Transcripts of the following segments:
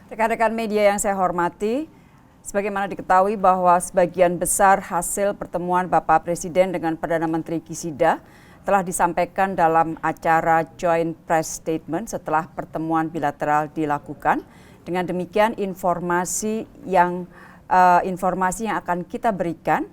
Rekan-rekan media yang saya hormati, sebagaimana diketahui bahwa sebagian besar hasil pertemuan Bapak Presiden dengan Perdana Menteri Kishida telah disampaikan dalam acara Joint Press Statement setelah pertemuan bilateral dilakukan. Dengan demikian informasi yang akan kita berikan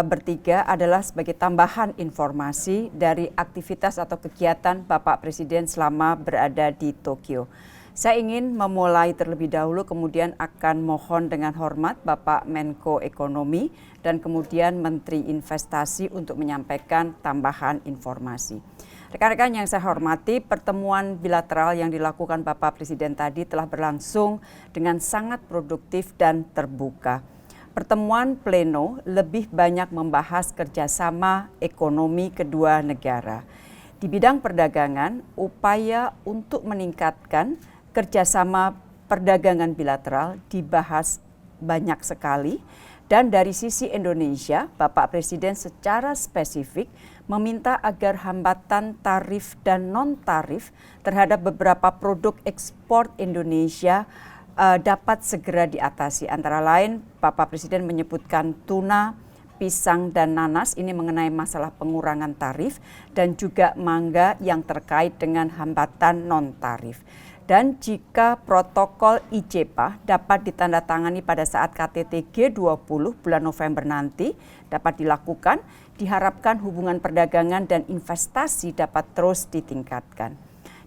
bertiga adalah sebagai tambahan informasi dari aktivitas atau kegiatan Bapak Presiden selama berada di Tokyo. Saya ingin memulai terlebih dahulu, kemudian akan mohon dengan hormat Bapak Menko Ekonomi dan kemudian Menteri Investasi untuk menyampaikan tambahan informasi. Rekan-rekan yang saya hormati, pertemuan bilateral yang dilakukan Bapak Presiden tadi telah berlangsung dengan sangat produktif dan terbuka. Pertemuan pleno lebih banyak membahas kerjasama ekonomi kedua negara. Di bidang perdagangan, upaya untuk meningkatkan kerjasama perdagangan bilateral dibahas banyak sekali, dan dari sisi Indonesia, Bapak Presiden secara spesifik meminta agar hambatan tarif dan non-tarif terhadap beberapa produk ekspor Indonesia dapat segera diatasi. Antara lain, Bapak Presiden menyebutkan tuna, pisang, dan nanas ini mengenai masalah pengurangan tarif, dan juga mangga yang terkait dengan hambatan non-tarif. Dan jika protokol IJPA dapat ditandatangani pada saat KTT G20 bulan November nanti dapat dilakukan, diharapkan hubungan perdagangan dan investasi dapat terus ditingkatkan.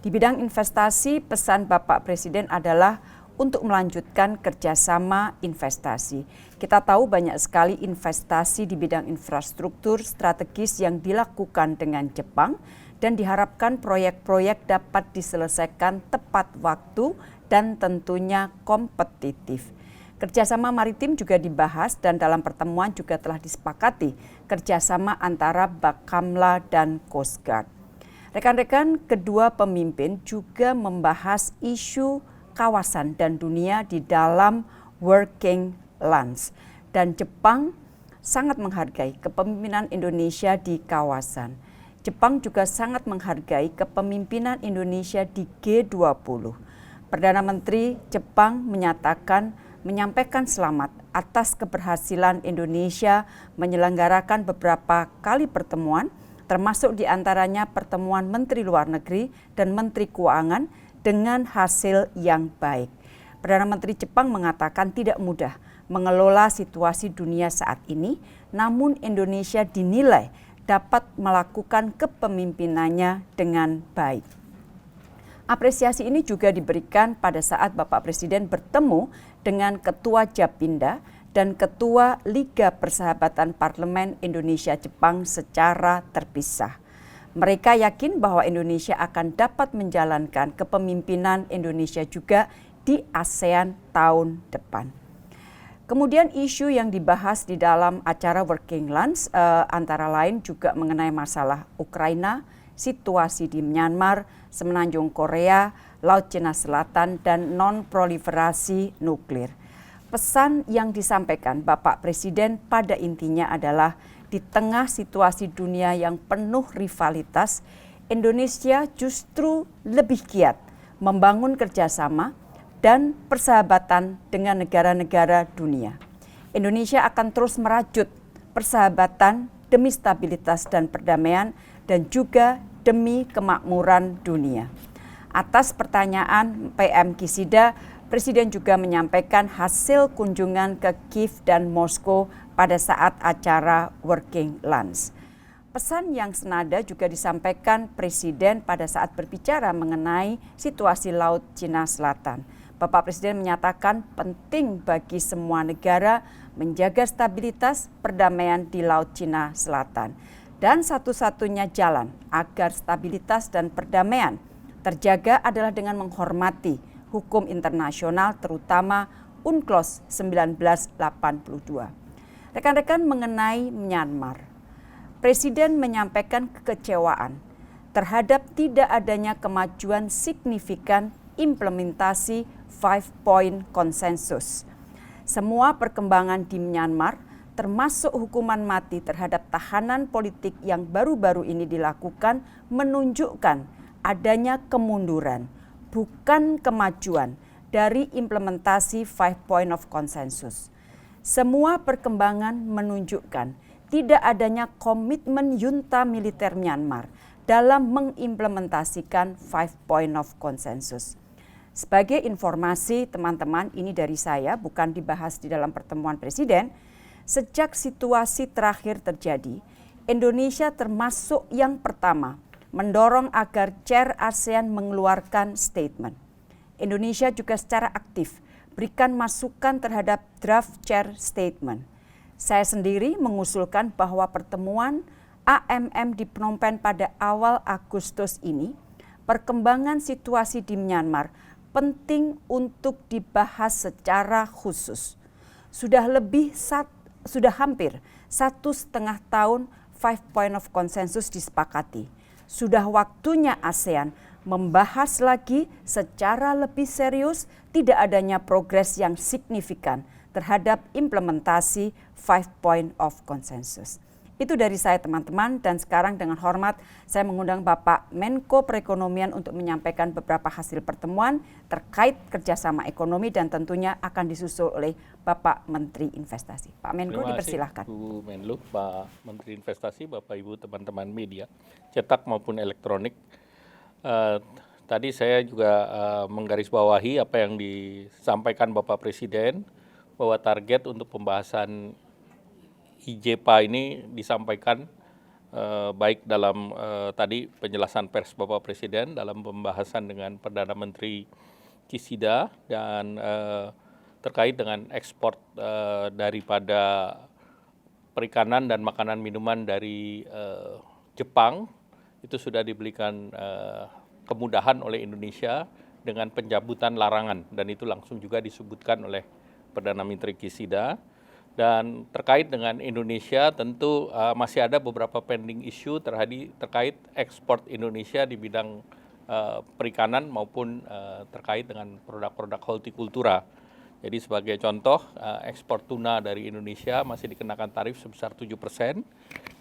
Di bidang investasi, pesan Bapak Presiden adalah untuk melanjutkan kerjasama investasi. Kita tahu banyak sekali investasi di bidang infrastruktur strategis yang dilakukan dengan Jepang, dan diharapkan proyek-proyek dapat diselesaikan tepat waktu dan tentunya kompetitif. Kerjasama maritim juga dibahas, dan dalam pertemuan juga telah disepakati kerjasama antara Bakamla dan Coast Guard. Rekan-rekan, kedua pemimpin juga membahas isu kawasan dan dunia di dalam working lunch, dan Jepang sangat menghargai kepemimpinan Indonesia di kawasan. Jepang juga sangat menghargai kepemimpinan Indonesia di G20. Perdana Menteri Jepang menyampaikan selamat atas keberhasilan Indonesia menyelenggarakan beberapa kali pertemuan, termasuk diantaranya pertemuan Menteri Luar Negeri dan Menteri Keuangan dengan hasil yang baik. Perdana Menteri Jepang mengatakan tidak mudah mengelola situasi dunia saat ini, namun Indonesia dinilai dapat melakukan kepemimpinannya dengan baik. Apresiasi ini juga diberikan pada saat Bapak Presiden bertemu dengan Ketua Japinda dan Ketua Liga Persahabatan Parlemen Indonesia-Jepang secara terpisah. Mereka yakin bahwa Indonesia akan dapat menjalankan kepemimpinan Indonesia juga di ASEAN tahun depan. Kemudian isu yang dibahas di dalam acara Working Lunch antara lain juga mengenai masalah Ukraina, situasi di Myanmar, Semenanjung Korea, Laut Cina Selatan, dan non-proliferasi nuklir. Pesan yang disampaikan Bapak Presiden pada intinya adalah di tengah situasi dunia yang penuh rivalitas, Indonesia justru lebih giat membangun kerjasama dan persahabatan dengan negara-negara dunia. Indonesia akan terus merajut persahabatan demi stabilitas dan perdamaian, dan juga demi kemakmuran dunia. Atas pertanyaan PM Kishida, Presiden juga menyampaikan hasil kunjungan ke Kiev dan Moskow pada saat acara Working Lunch. Pesan yang senada juga disampaikan Presiden pada saat berbicara mengenai situasi Laut Cina Selatan. Bapak Presiden menyatakan penting bagi semua negara menjaga stabilitas perdamaian di Laut Cina Selatan. Dan satu-satunya jalan agar stabilitas dan perdamaian terjaga adalah dengan menghormati hukum internasional, terutama UNCLOS 1982. Rekan-rekan, mengenai Myanmar, Presiden menyampaikan kekecewaan terhadap tidak adanya kemajuan signifikan implementasi 5-point konsensus. Semua perkembangan di Myanmar, termasuk hukuman mati terhadap tahanan politik yang baru-baru ini dilakukan, menunjukkan adanya kemunduran, bukan kemajuan dari implementasi 5 Point of Consensus. Semua perkembangan menunjukkan tidak adanya komitmen junta militer Myanmar dalam mengimplementasikan 5 Point of Consensus. Sebagai informasi teman-teman, ini dari saya, bukan dibahas di dalam pertemuan Presiden. Sejak situasi terakhir terjadi, Indonesia termasuk yang pertama mendorong agar Chair ASEAN mengeluarkan statement. Indonesia juga secara aktif berikan masukan terhadap draft Chair statement. Saya sendiri mengusulkan bahwa pertemuan AMM di Phnom Penh pada awal Agustus ini, perkembangan situasi di Myanmar penting untuk dibahas secara khusus. Sudah hampir 1,5 tahun 5 Point of Consensus disepakati. Sudah waktunya ASEAN membahas lagi secara lebih serius tidak adanya progres yang signifikan terhadap implementasi 5 Point of Consensus. Itu dari saya teman-teman, dan sekarang dengan hormat saya mengundang Bapak Menko Perekonomian untuk menyampaikan beberapa hasil pertemuan terkait kerjasama ekonomi dan tentunya akan disusul oleh Bapak Menteri Investasi. Pak Menko, dipersilahkan. Terima kasih Bu Menlu, Pak Menteri Investasi, Bapak Ibu teman-teman media, cetak maupun elektronik. Tadi saya juga menggarisbawahi apa yang disampaikan Bapak Presiden, bahwa target untuk pembahasan IJPA ini disampaikan baik dalam tadi penjelasan pers Bapak Presiden dalam pembahasan dengan Perdana Menteri Kishida dan terkait dengan ekspor daripada perikanan dan makanan minuman dari Jepang, itu sudah diberikan kemudahan oleh Indonesia dengan pencabutan larangan, dan itu langsung juga disebutkan oleh Perdana Menteri Kishida. Dan terkait dengan Indonesia tentu masih ada beberapa pending issue terkait ekspor Indonesia di bidang perikanan maupun terkait dengan produk-produk hortikultura. Jadi sebagai contoh, ekspor tuna dari Indonesia masih dikenakan tarif sebesar 7%,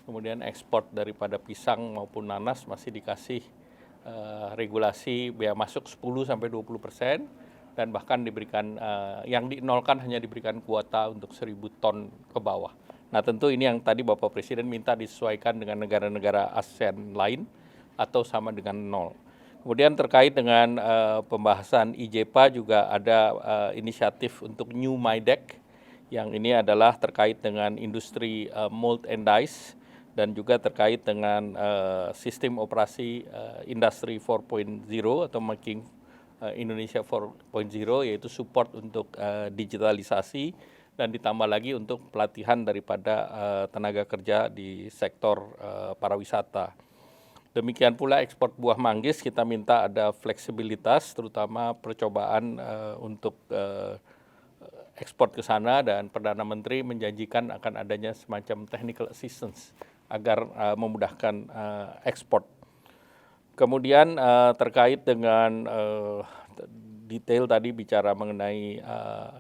kemudian ekspor daripada pisang maupun nanas masih dikasih regulasi bea masuk 10-20%, dan bahkan diberikan yang dinolkan hanya diberikan kuota untuk 1.000 ton ke bawah. Nah tentu ini yang tadi Bapak Presiden minta disesuaikan dengan negara-negara ASEAN lain atau sama dengan nol. Kemudian terkait dengan pembahasan IJPA juga ada inisiatif untuk New MIDEC, yang ini adalah terkait dengan industri mold and dies dan juga terkait dengan sistem operasi industri 4.0 atau making Indonesia 4.0, yaitu support untuk digitalisasi dan ditambah lagi untuk pelatihan daripada tenaga kerja di sektor pariwisata. Demikian pula ekspor buah manggis, kita minta ada fleksibilitas, terutama percobaan untuk ekspor ke sana, dan Perdana Menteri menjanjikan akan adanya semacam technical assistance agar memudahkan ekspor. Kemudian terkait dengan detail tadi bicara mengenai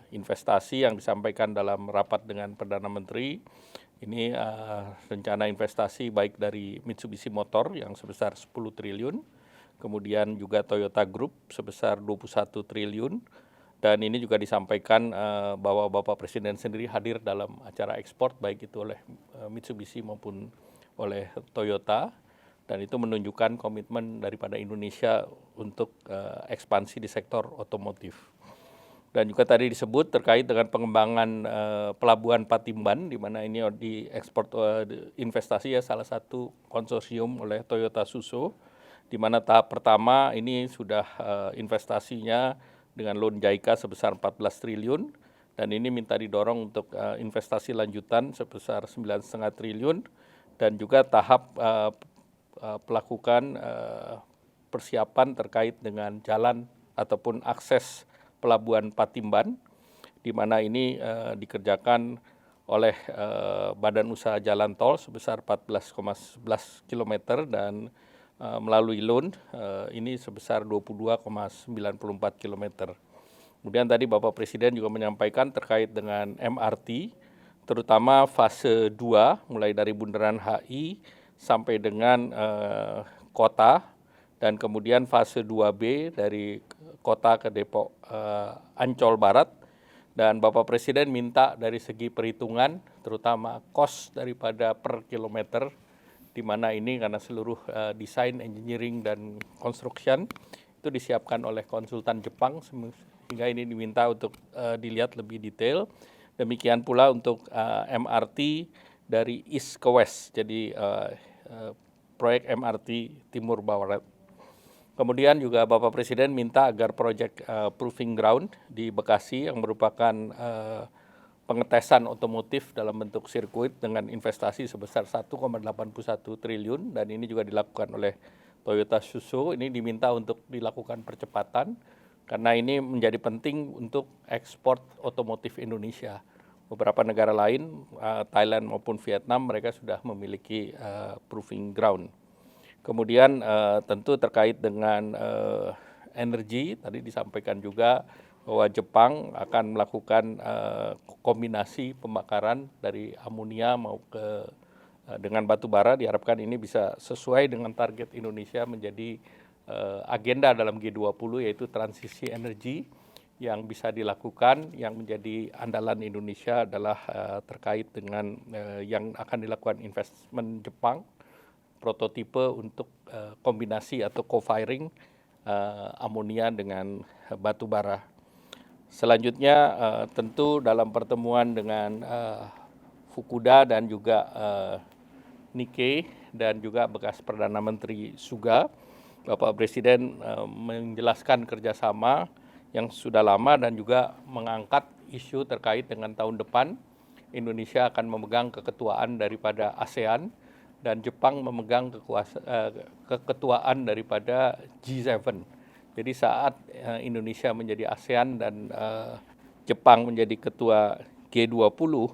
investasi yang disampaikan dalam rapat dengan Perdana Menteri, ini rencana investasi baik dari Mitsubishi Motor yang sebesar 10 triliun, kemudian juga Toyota Group sebesar 21 triliun, dan ini juga disampaikan bahwa Bapak Presiden sendiri hadir dalam acara ekspor baik itu oleh Mitsubishi maupun oleh Toyota. Dan itu menunjukkan komitmen daripada Indonesia untuk ekspansi di sektor otomotif. Dan juga tadi disebut terkait dengan pengembangan pelabuhan Patimban, di mana ini diekspor investasi ya salah satu konsorsium oleh Toyota Suso, di mana tahap pertama ini sudah investasinya dengan loan JICA sebesar 14 triliun, dan ini minta didorong untuk investasi lanjutan sebesar 9,5 triliun, dan juga tahap pelakukan persiapan terkait dengan jalan ataupun akses pelabuhan Patimban, di mana ini dikerjakan oleh Badan Usaha Jalan Tol sebesar 14,11 km dan melalui loan ini sebesar 22,94 km. Kemudian tadi Bapak Presiden juga menyampaikan terkait dengan MRT, terutama fase 2 mulai dari Bundaran HI sampai dengan kota, dan kemudian fase 2B dari kota ke Depok Ancol Barat. Dan Bapak Presiden minta dari segi perhitungan, terutama cost daripada per kilometer, di mana ini karena seluruh desain, engineering, dan construction itu disiapkan oleh konsultan Jepang, sehingga ini diminta untuk dilihat lebih detail. Demikian pula untuk MRT dari East ke West, jadi proyek MRT Timur Barat. Kemudian juga Bapak Presiden minta agar proyek Proving Ground di Bekasi yang merupakan pengetesan otomotif dalam bentuk sirkuit dengan investasi sebesar 1,81 triliun, dan ini juga dilakukan oleh Toyota Tsusho, ini diminta untuk dilakukan percepatan karena ini menjadi penting untuk ekspor otomotif Indonesia. Beberapa negara lain, Thailand maupun Vietnam, mereka sudah memiliki Proving Ground. Kemudian tentu terkait dengan energi, tadi disampaikan juga bahwa Jepang akan melakukan kombinasi pembakaran dari amonia dengan batu bara. Diharapkan ini bisa sesuai dengan target Indonesia menjadi agenda dalam G20, yaitu transisi energi yang bisa dilakukan. Yang menjadi andalan Indonesia adalah terkait dengan yang akan dilakukan investment Jepang, prototipe untuk kombinasi atau co-firing amonia dengan batu bara. Selanjutnya tentu dalam pertemuan dengan Fukuda dan juga Nikkei dan juga bekas Perdana Menteri Suga, Bapak Presiden menjelaskan kerjasama yang sudah lama dan juga mengangkat isu terkait dengan tahun depan Indonesia akan memegang keketuaan daripada ASEAN dan Jepang memegang keketuaan daripada G7. Jadi saat Indonesia menjadi ASEAN dan Jepang menjadi ketua G20,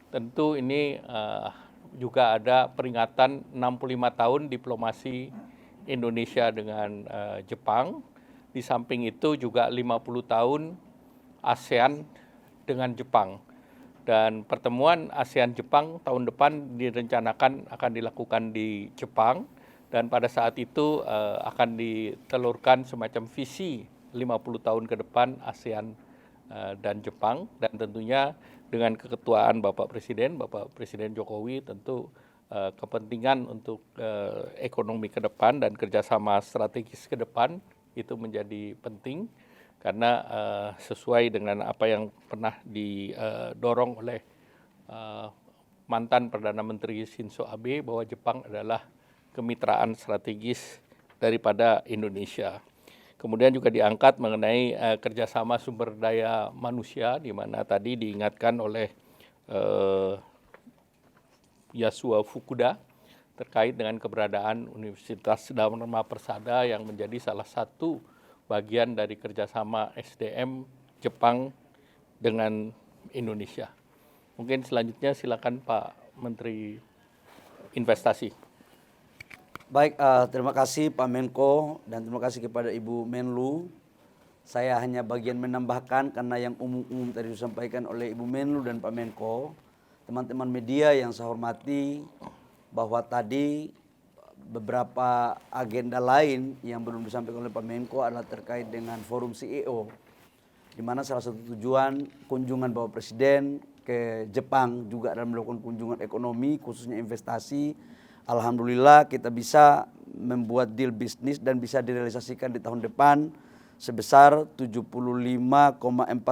tentu ini juga ada peringatan 65 tahun diplomasi Indonesia dengan Jepang. Di samping itu juga 50 tahun ASEAN dengan Jepang. Dan pertemuan ASEAN-Jepang tahun depan direncanakan akan dilakukan di Jepang, dan pada saat itu akan ditelurkan semacam visi 50 tahun ke depan ASEAN dan Jepang, dan tentunya dengan keketuaan Bapak Presiden Jokowi tentu kepentingan untuk ekonomi ke depan dan kerjasama strategis ke depan itu menjadi penting. Karena sesuai dengan apa yang pernah didorong oleh mantan Perdana Menteri Shinzo Abe bahwa Jepang adalah kemitraan strategis daripada Indonesia. Kemudian juga diangkat mengenai kerjasama sumber daya manusia, di mana tadi diingatkan oleh Yasuo Fukuda terkait dengan keberadaan Universitas Dharma Persada yang menjadi salah satu bagian dari kerjasama SDM Jepang dengan Indonesia. Mungkin selanjutnya silakan Pak Menteri Investasi. Baik, terima kasih Pak Menko dan terima kasih kepada Ibu Menlu. Saya hanya bagian menambahkan karena yang umum-umum tadi disampaikan oleh Ibu Menlu dan Pak Menko. Teman-teman media yang saya hormati, bahwa tadi beberapa agenda lain yang belum disampaikan oleh Pak Menko adalah terkait dengan forum CEO, di mana salah satu tujuan kunjungan Bapak Presiden ke Jepang juga adalah melakukan kunjungan ekonomi, khususnya investasi. Alhamdulillah kita bisa membuat deal bisnis dan bisa direalisasikan di tahun depan sebesar 75,4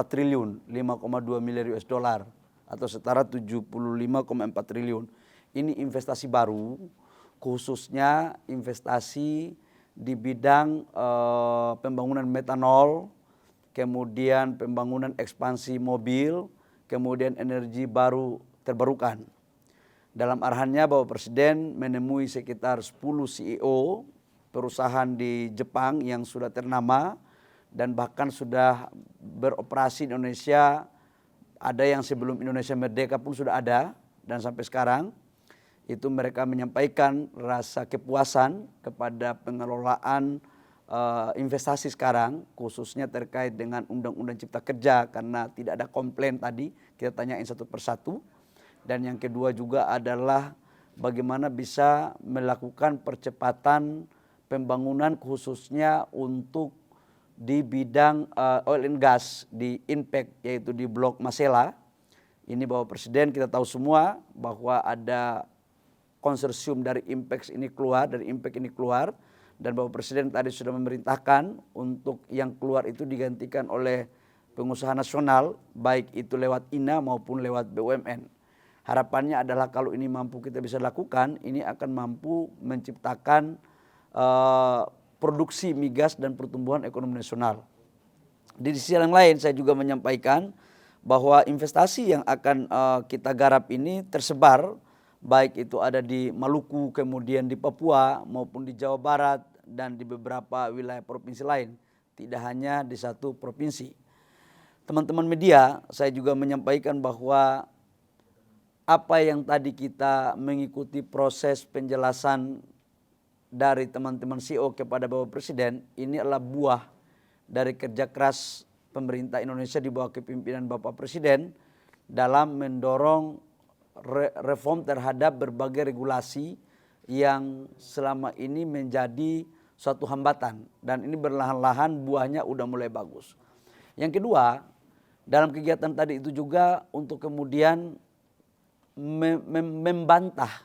triliun, 5,2 miliar US dollar atau setara 75,4 triliun. Ini investasi baru, khususnya investasi di bidang pembangunan metanol, kemudian pembangunan ekspansi mobil, kemudian energi baru terbarukan. Dalam arahannya Bapak Presiden menemui sekitar 10 CEO perusahaan di Jepang yang sudah ternama dan bahkan sudah beroperasi di Indonesia. Ada yang sebelum Indonesia merdeka pun sudah ada, dan sampai sekarang itu mereka menyampaikan rasa kepuasan kepada pengelolaan investasi sekarang, khususnya terkait dengan Undang-Undang Cipta Kerja, karena tidak ada komplain tadi, kita tanyain satu persatu. Dan yang kedua juga adalah bagaimana bisa melakukan percepatan pembangunan khususnya untuk di bidang oil and gas di Impact, yaitu di Blok Masela. Ini Bapak Presiden kita tahu semua bahwa ada konsorsium dari Impact ini keluar, dan Bapak Presiden tadi sudah memerintahkan untuk yang keluar itu digantikan oleh pengusaha nasional, baik itu lewat INA maupun lewat BUMN. Harapannya adalah kalau ini mampu kita bisa lakukan, ini akan mampu menciptakan produksi migas dan pertumbuhan ekonomi nasional. Di sisi yang lain saya juga menyampaikan bahwa investasi yang akan kita garap ini tersebar, baik itu ada di Maluku, kemudian di Papua maupun di Jawa Barat dan di beberapa wilayah provinsi lain, tidak hanya di satu provinsi. Teman-teman media, saya juga menyampaikan bahwa apa yang tadi kita mengikuti proses penjelasan dari teman-teman CEO kepada Bapak Presiden, ini adalah buah dari kerja keras pemerintah Indonesia di bawah kepemimpinan Bapak Presiden dalam mendorong reform terhadap berbagai regulasi yang selama ini menjadi suatu hambatan, dan ini berlahan-lahan buahnya udah mulai bagus. Yang kedua, dalam kegiatan tadi itu juga untuk kemudian membantah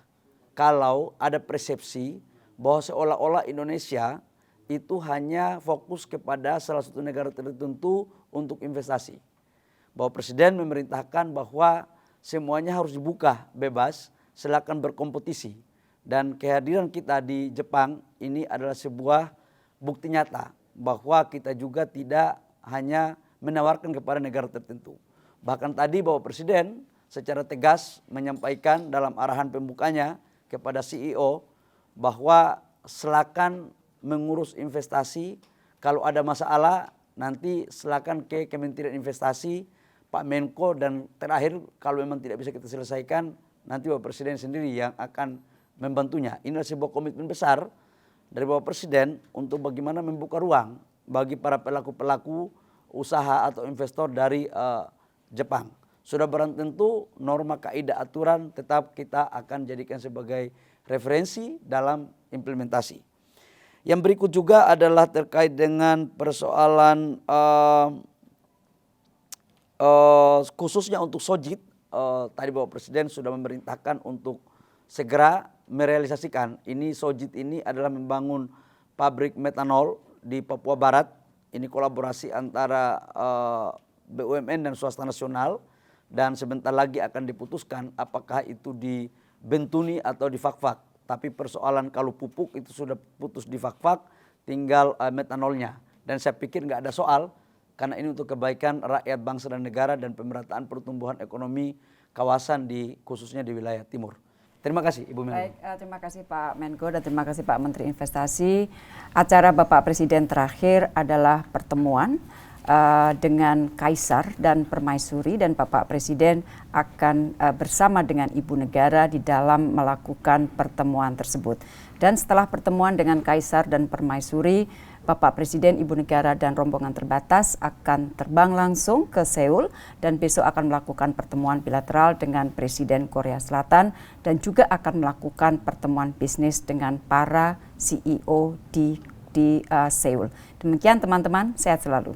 kalau ada persepsi bahwa seolah-olah Indonesia itu hanya fokus kepada salah satu negara tertentu untuk investasi. Bapak Presiden memerintahkan bahwa semuanya harus dibuka bebas, silakan berkompetisi. Dan kehadiran kita di Jepang ini adalah sebuah bukti nyata bahwa kita juga tidak hanya menawarkan kepada negara tertentu. Bahkan tadi Bapak Presiden secara tegas menyampaikan dalam arahan pembukanya kepada CEO bahwa silakan mengurus investasi, kalau ada masalah nanti silakan ke Kementerian Investasi, Pak Menko, dan terakhir kalau memang tidak bisa kita selesaikan nanti Bapak Presiden sendiri yang akan membantunya. Ini adalah sebuah komitmen besar dari Bapak Presiden untuk bagaimana membuka ruang bagi para pelaku-pelaku usaha atau investor dari Jepang. Sudah barang tentu norma kaidah aturan tetap kita akan jadikan sebagai referensi dalam implementasi. Yang berikut juga adalah terkait dengan persoalan khususnya untuk Sojit. Tadi Bapak Presiden sudah memerintahkan untuk segera merealisasikan. Ini Sojit ini adalah membangun pabrik metanol di Papua Barat. Ini kolaborasi antara BUMN dan swasta nasional, dan sebentar lagi akan diputuskan apakah itu di Bentuni atau di Fakfak. Tapi persoalan kalau pupuk itu sudah putus di Fakfak, tinggal metanolnya. Dan saya pikir nggak ada soal, karena ini untuk kebaikan rakyat bangsa dan negara dan pemerataan pertumbuhan ekonomi kawasan khususnya di wilayah timur. Terima kasih Ibu Menlu. Baik, terima kasih Pak Menko dan terima kasih Pak Menteri Investasi. Acara Bapak Presiden terakhir adalah pertemuan dengan Kaisar dan Permaisuri, dan Bapak Presiden akan bersama dengan Ibu Negara di dalam melakukan pertemuan tersebut. Dan setelah pertemuan dengan Kaisar dan Permaisuri, Bapak Presiden, Ibu Negara, dan rombongan terbatas akan terbang langsung ke Seoul dan besok akan melakukan pertemuan bilateral dengan Presiden Korea Selatan dan juga akan melakukan pertemuan bisnis dengan para CEO di Seoul. Demikian teman-teman, sehat selalu.